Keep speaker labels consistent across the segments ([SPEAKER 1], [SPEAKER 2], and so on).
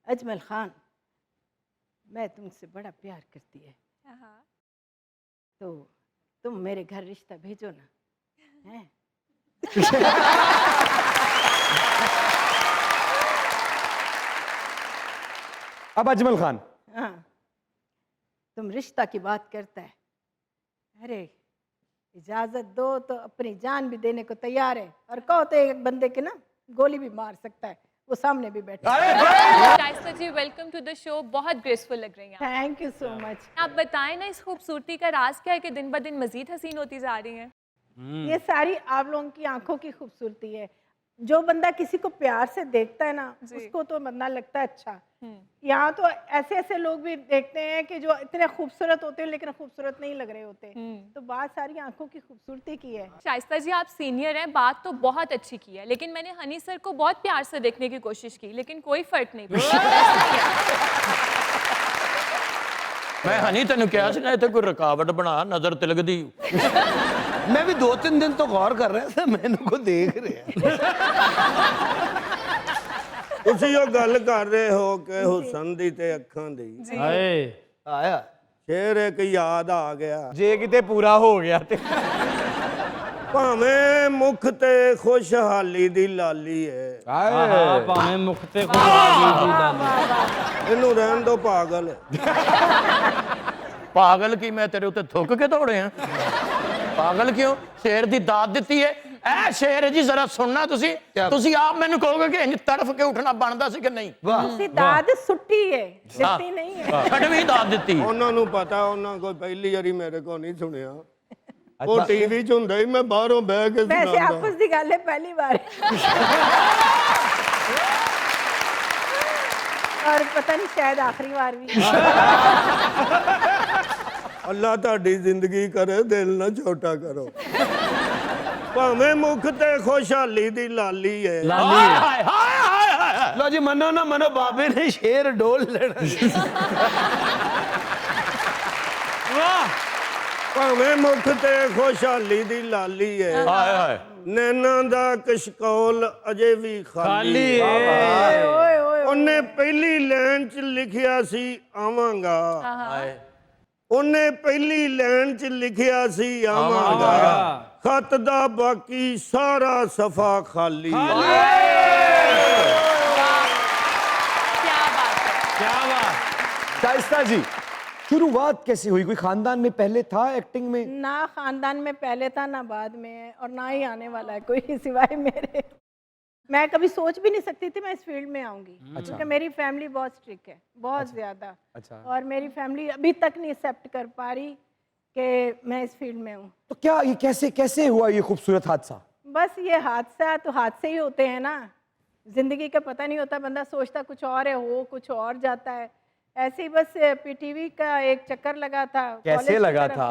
[SPEAKER 1] अजमल खान, मैं तुमसे बड़ा प्यार करती है, तो तुम मेरे घर रिश्ता भेजो ना, हैं?
[SPEAKER 2] अब अजमल खान,
[SPEAKER 1] हाँ, तुम रिश्ता की बात करता है, अरे इजाजत दो तो अपनी जान भी देने को तैयार है, और कहो तो एक बंदे के ना गोली भी मार सकता है, वो सामने भी बैठा है।
[SPEAKER 3] शाइस्ता जी, वेलकम टू द शो। बहुत ग्रेसफुल लग रही हैं आप।
[SPEAKER 1] Thank you so much.
[SPEAKER 3] आप बताएं ना, इस खूबसूरती का राज क्या है कि दिन ब दिन मजीद हसीन होती जा रही हैं?
[SPEAKER 1] ये सारी आप लोगों की आंखों की खूबसूरती है। जो बंदा किसी को प्यार से देखता है ना, उसको तो बंदा लगता है अच्छा। यहाँ तो ऐसे ऐसे लोग भी देखते हैं कि जो इतने खूबसूरत होते हैं लेकिन खूबसूरत नहीं लग रहे होते। तो बात सारी आंखों की खूबसूरती की है।
[SPEAKER 3] शाइस्ता जी, आप सीनियर हैं, बात तो बहुत अच्छी की है, लेकिन मैंने हनी सर को बहुत प्यार से देखने की कोशिश की, लेकिन कोई फर्क नहीं पड़ा।
[SPEAKER 4] मैं हनी तेन कहा ਸੀ ਨਾ ਇੱਥੇ ਕੋਈ ਰੁਕਾਵਟ ਬਣਾ ਨਜ਼ਰ ਤਿਲਕਦੀ।
[SPEAKER 5] मैं भी 2-3 दिन तो गौर कर रहा था, मैंने को देख रहे हैं।
[SPEAKER 6] ਤੁਸੀਂ ਉਹ ਗੱਲ ਕਰ ਰਹੇ ਹੋ ਕਿ ਹੁਸਨ ਦੀ ਤੇ ਅੱਖਾਂ ਦੀ।
[SPEAKER 2] हाय
[SPEAKER 5] आया
[SPEAKER 6] ਫੇਰ ਇੱਕ ਯਾਦ ਆ ਗਿਆ,
[SPEAKER 2] जे किते पूरा हो गया ते
[SPEAKER 6] ਭਾਵੇਂ ਮੁਖ ਤੇ ਖੁਸ਼ਹਾਲੀ ਦੀ ਲਾਲੀ ਹੈ,
[SPEAKER 2] हाँ भावे मुखते खुशहाली दी लाली।
[SPEAKER 6] ਇਹਨੂੰ ਰਹਿਣ ਦੋ ਪਾਗਲ।
[SPEAKER 4] ਪਾਗਲ ਕੀ ਮੈਂ ਤੇਰੇ ਉੱਤੇ ਥੁੱਕ ਕੇ ਦੌੜੇ ਆ? ਪਾਗਲ ਕਿਉਂ? ਸ਼ੇਰ ਦੀ ਦਾਤ ਦਿੱਤੀ ਹੈ। ਇਹ ਸ਼ੇਰ ਜੀ ਜ਼ਰਾ ਸੁਣਨਾ ਤੁਸੀਂ ਆਪ ਮੈਨੂੰ ਕਹੋਗੇ ਕਿ ਇੰਜ ਤੜਫ ਕੇ ਉੱਠਣਾ ਬਣਦਾ ਸੀ ਕਿ ਨਹੀਂ?
[SPEAKER 1] ਤੁਸੀਂ ਦਾਦ ਸੁੱਟੀ ਹੈ, ਦਿੱਤੀ ਨਹੀਂ ਹੈ।
[SPEAKER 4] ਕੜਵੀ ਦਾਤ ਦਿੱਤੀ।
[SPEAKER 6] ਉਹਨਾਂ ਨੂੰ ਪਤਾ, ਉਹਨਾਂ ਕੋਈ ਪਹਿਲੀ ਵਾਰੀ ਮੇਰੇ ਕੋਲ ਨਹੀਂ ਸੁਣਿਆ। ਉਹ ਟੀਵੀ 'ਚ ਹੁੰਦਾ ਹੀ, ਮੈਂ ਬਾਹਰੋਂ ਬਹਿ ਕੇ
[SPEAKER 1] ਵੈਸੇ
[SPEAKER 6] ਸੁਣਾਉਂਦਾ।
[SPEAKER 1] ਆਪਸ ਦੀ ਗੱਲ ਹੈ, ਪਹਿਲੀ ਵਾਰ और पता नहीं शायद आखिरी बार भी।
[SPEAKER 6] ਅੱਲਾ ਤੁਹਾਡੀ ਜ਼ਿੰਦਗੀ ਕਰੇ, ਦਿਲ ਨਾ ਛੋਟਾ ਕਰੋ। ਭਾਵੇਂ ਮੁਖ ਤੇ ਖੁਸ਼ਹਾਲੀ ਦੀ ਲਾਲੀ ਹੈ,
[SPEAKER 4] ਹਾਏ ਹਾਏ ਹਾਏ ਹਾਏ।
[SPEAKER 5] लो जी, मनो ना मनो, बाबे ने शेर डोल लेना।
[SPEAKER 6] ਭਾਵੇਂ ਮੁਖ ਤੇ ਖੁਸ਼ਹਾਲੀ ਦੀ ਲਾਲੀ ਹੈ,
[SPEAKER 4] ਹਾਏ ਹਾਏ।
[SPEAKER 6] ਨੈਣਾ ਦਾ ਕਸ਼ਕੌਲ ਅਜੇ ਵੀ ਖਾਲੀ ਹੈ।
[SPEAKER 1] ओए ओए
[SPEAKER 6] ਉਹਨੇ ਪਹਿਲੀ ਲਾਈਨ 'ਚ ਲਿਖਿਆ ਸੀ ਆਵਾਂਗਾ,
[SPEAKER 4] ਹਾਏ।
[SPEAKER 6] ਉਹਨੇ ਪਹਿਲੀ ਲਾਈਨ 'ਚ ਲਿਖਿਆ ਸੀ ਆਵਾਂਗਾ, ਖਤ ਦਾ ਬਾਕੀ ਸਾਰਾ ਸਫਾ ਖਾਲੀ ਹੈ।
[SPEAKER 3] क्या बात है।
[SPEAKER 2] क्या बात।
[SPEAKER 5] शाइस्ता जी, शुरुआत कैसी हुई? कोई खानदान में पहले था एक्टिंग में?
[SPEAKER 1] ना खानदान में पहले था ना बाद में, और ना ही आने वाला है कोई सिवाय मेरे। मैं कभी सोच भी नहीं सकती थी मैं इस फील्ड में आऊंगी, क्योंकि मेरी फैमिली बहुत स्ट्रिक्ट है, बहुत ज्यादा।
[SPEAKER 5] अच्छा।
[SPEAKER 1] और मेरी फैमिली अभी तक नहीं एक्सेप्ट कर पा रही कि मैं इस फील्ड में हूँ।
[SPEAKER 5] तो क्या ये कैसे हुआ ये खूबसूरत हादसा?
[SPEAKER 1] बस ये हादसा तो हादसे ही होते हैं ना, जिंदगी का पता नहीं होता, बंदा सोचता कुछ और है, हो कुछ और जाता है। ऐसे ही बस पीटीवी का एक चक्कर लगा था।
[SPEAKER 5] कैसे लगा था?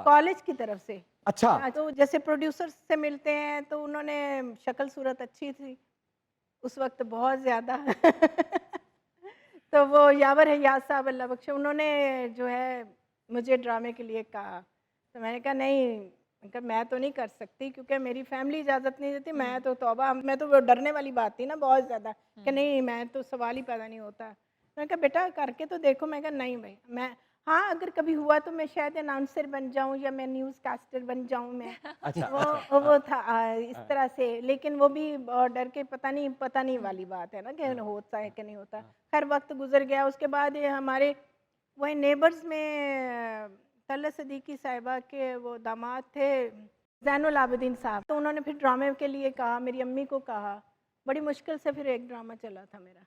[SPEAKER 1] कॉलेज की तरफ से।
[SPEAKER 5] अच्छा।
[SPEAKER 1] तो जैसे प्रोड्यूसर से मिलते हैं तो उन्होंने शक्ल सूरत अच्छी थी उस वक्त बहुत ज़्यादा। तो वो यावर हयात साहब अल्लाह बख्शे, उन्होंने जो है मुझे ड्रामे के लिए कहा, तो मैंने कहा नहीं, मैं तो नहीं कर सकती क्योंकि मेरी फैमिली इजाज़त नहीं देती। मैं तो तौबा, मैं तो वो डरने वाली बात थी ना बहुत ज़्यादा कि नहीं, मैं तो सवाल ही पैदा नहीं होता। मैंने कहा बेटा करके तो देखो। मैं कहा नहीं भाई, मैं हाँ अगर कभी हुआ तो मैं शायद अनाउंसर बन जाऊं या मैं न्यूज़ कास्टर बन जाऊं मैं।
[SPEAKER 5] अच्छा,
[SPEAKER 1] वो था इस तरह से, लेकिन वो भी डर के पता नहीं वाली बात है ना कि होता है कि नहीं होता। खैर वक्त गुजर गया। उसके बाद ये हमारे वही नेबर्स में तल्ला सदीकी साहिबा के वो दामाद थे ज़ैनुल आबिदीन साहब, तो उन्होंने फिर ड्रामे के लिए कहा, मेरी अम्मी को कहा। बड़ी मुश्किल से फिर एक ड्रामा चला था मेरा,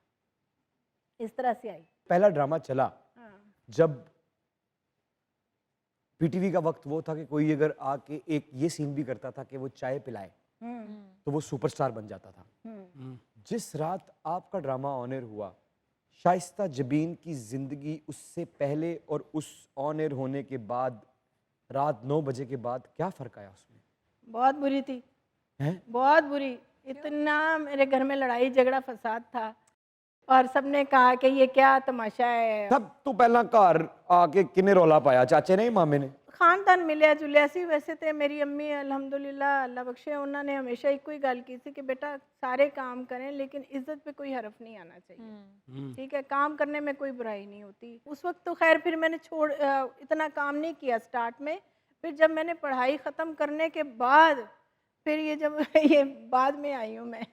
[SPEAKER 1] इस तरह से आई।
[SPEAKER 5] पहला ड्रामा चला
[SPEAKER 1] हाँ।
[SPEAKER 5] जब पीटीवी का वक्त वो था कि कोई अगर आके एक ये सीन भी करता था कि वो चाय पिलाए तो वो सुपरस्टार बन जाता था। जिस रात आपका ड्रामा ऑन एयर हुआ, शाइस्ता जबीन की जिंदगी उससे पहले और उस ऑन एयर होने के बाद रात 9 बजे के बाद क्या फर्क आया उसमें?
[SPEAKER 1] बहुत बुरी थी।
[SPEAKER 5] हैं?
[SPEAKER 1] बहुत बुरी। इतना मेरे घर में लड़ाई झगड़ा फसाद था और सबने कहा कि ये क्या तमाशा है।
[SPEAKER 5] सब तो पहला घर आके किने रौला पाया, चाचे ने मामे ने?
[SPEAKER 1] खानदान मिलिया जुलिया सी। वैसे तो मेरी अम्मी अल्हम्दुलिल्लाह अल्लाह बख्शे, उन्होंने हमेशा एक ही गल की थी कि बेटा सारे काम करें लेकिन इज्जत पे कोई हरफ नहीं आना चाहिए। ठीक है, काम करने में कोई बुराई नहीं होती। उस वक्त तो खैर फिर मैंने इतना काम नहीं किया स्टार्ट में। फिर जब मैंने पढ़ाई ख़त्म करने के बाद फिर ये जब ये बाद में आई हूँ मैं।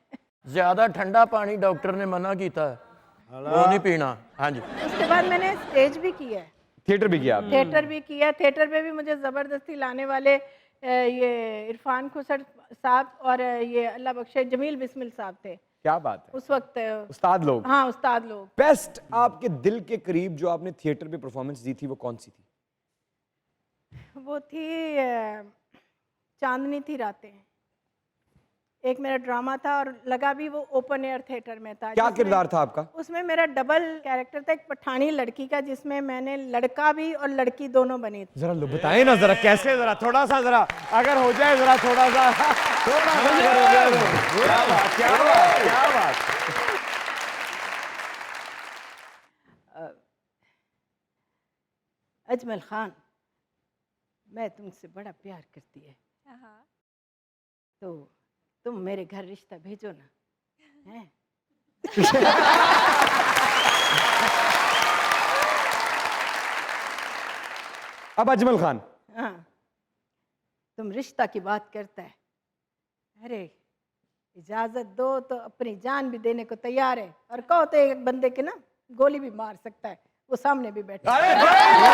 [SPEAKER 4] ज्यादा ठंडा पानी डॉक्टर ने मना किया है, वो नहीं पीना। हाँ जी।
[SPEAKER 1] उसके बाद मैंने स्टेज भी किया है,
[SPEAKER 5] थिएटर भी किया आपने?
[SPEAKER 1] थिएटर भी किया। थिएटर में भी मुझे ज़बरदस्ती लाने वाले ये इरफान खुसर साहब और ये अल्लाह बख्शे जमील बिस्मिल साहब थे
[SPEAKER 5] क्या बात है,
[SPEAKER 1] उस वक्त।
[SPEAKER 5] उस्ताद लोग।
[SPEAKER 1] हाँ, उस्ताद लोग।
[SPEAKER 5] बेस्ट आपके दिल के करीब जो आपने थिएटर पे परफॉर्मेंस दी थी वो कौन सी थी?
[SPEAKER 1] वो थी चांदनी थी रातें। एक मेरा ड्रामा था और लगा भी वो ओपन एयर थिएटर में था।
[SPEAKER 5] क्या
[SPEAKER 1] जिसमें-
[SPEAKER 5] किरदार था आपका?
[SPEAKER 1] उसमें मेरा डबल कैरेक्टर था, एक पठानी लड़की का, जिसमें मैंने लड़का भी और लड़की दोनों बनी थी।
[SPEAKER 5] जरा बताएं ना, जरा कैसे, जरा थोड़ा सा, जरा अगर हो जाए जरा थोड़ा सा अगर हो जाए तो। क्या बात, क्या बात, क्या बात।
[SPEAKER 1] अजमल खान, मैं तुमसे बड़ा प्यार करती है, तो तुम मेरे घर रिश्ता भेजो ना। हैं?
[SPEAKER 5] अब अजमल खान,
[SPEAKER 1] हाँ, तुम रिश्ता की बात करता है, अरे इजाजत दो तो अपनी जान भी देने को तैयार है, और कहो तो एक बंदे के ना गोली भी मार सकता है, वो सामने भी बैठा है।